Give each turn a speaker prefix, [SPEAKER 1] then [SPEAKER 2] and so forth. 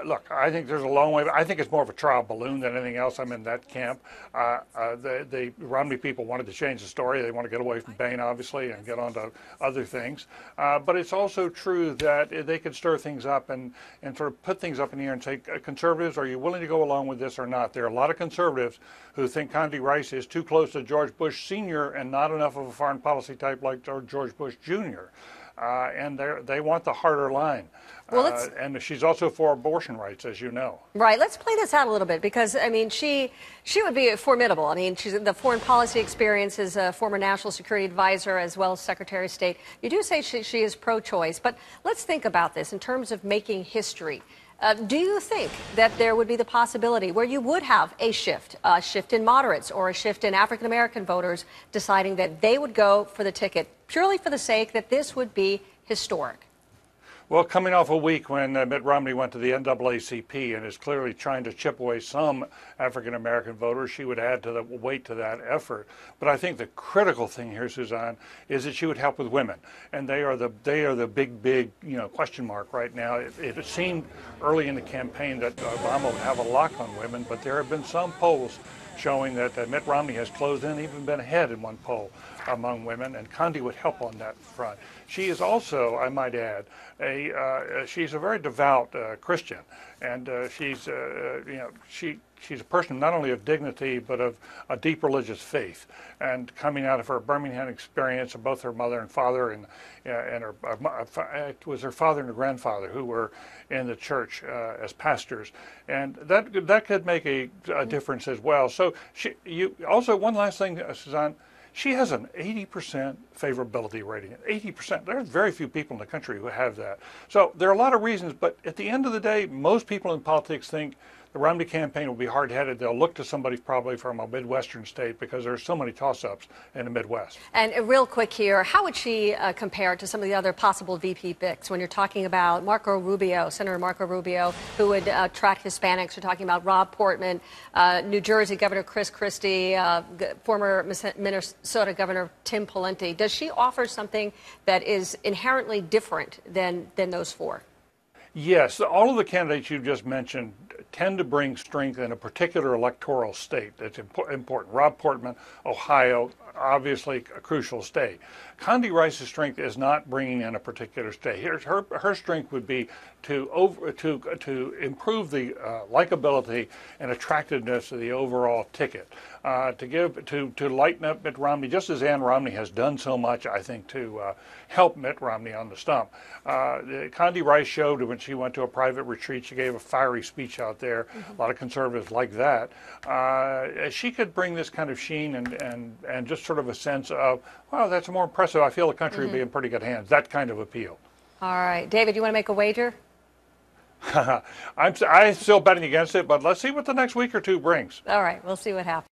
[SPEAKER 1] Look, I think there's a long way. I think it's more of a trial balloon than anything else. I'm in that camp. The Romney people wanted to change the story. They want to get away from Bain, obviously, and get on to other things. But it's also true that they could stir things up and sort of put things up in the air and say, conservatives, are you willing to go along with this or not? There are a lot of conservatives who think Condi Rice is too close to George Bush Sr. and not enough of a foreign policy type like George Bush Jr. And they want the harder line.
[SPEAKER 2] Well,
[SPEAKER 1] and she's also for abortion rights, as you know.
[SPEAKER 2] right. Let's play this out a little bit because, I mean, she would be formidable. I mean, she's the foreign policy experience as a former national security advisor as well as Secretary of State. You do say she is pro-choice, but let's think about this in terms of making history. Do you think that there would be the possibility where you would have a shift in moderates or a shift in African-American voters deciding that they would go for the ticket purely for the sake that this would be historic?
[SPEAKER 1] Well, coming off a week when Mitt Romney went to the NAACP and is clearly trying to chip away some African-American voters, she would add to the weight to that effort. But I think the critical thing here, Suzanne, is that she would help with women, and they are the big question mark right now. It seemed early in the campaign that Obama would have a lock on women, but there have been some polls showing that Mitt Romney has closed in, even been ahead in one poll among women, and Condi would help on that front. She is also, I might add, she's a very devout Christian, and she's a person not only of dignity but of a deep religious faith. And coming out of her Birmingham experience of both her mother and father, and it was her father and her grandfather who were in the church as pastors, and that could make a difference as well. So also one last thing, Suzanne. She has an 80% favorability rating. 80%. There are very few people in the country who have that. So there are a lot of reasons, but at the end of the day, most people in politics think the Romney campaign will be hard-headed. They'll look to somebody probably from a Midwestern state because there's so many toss-ups in the Midwest.
[SPEAKER 2] And real quick here, how would she compare to some of the other possible VP picks when you're talking about Marco Rubio, Senator Marco Rubio, who would attract Hispanics? You're talking about Rob Portman, New Jersey Governor Chris Christie, former Minnesota Governor Tim Pawlenty. Does she offer something that is inherently different than those four?
[SPEAKER 1] Yes, all of the candidates you just mentioned tend to bring strength in a particular electoral state that's important. Rob Portman, Ohio, obviously a crucial state. Condi Rice's strength is not bringing in a particular state. Her strength would be to improve the likability and attractiveness of the overall ticket, to lighten up Mitt Romney, just as Ann Romney has done so much, I think, to help Mitt Romney on the stump. Condi Rice showed when she went to a private retreat, she gave a fiery speech out there. Mm-hmm. A lot of conservatives like that. She could bring this kind of sheen and just sort of a sense of, wow, that's more impressive. I feel the country would be in pretty good hands. That kind of appeal.
[SPEAKER 2] All right. David, you want to make a wager?
[SPEAKER 1] I'm still betting against it, but let's see what the next week or two brings.
[SPEAKER 2] All right. We'll see what happens.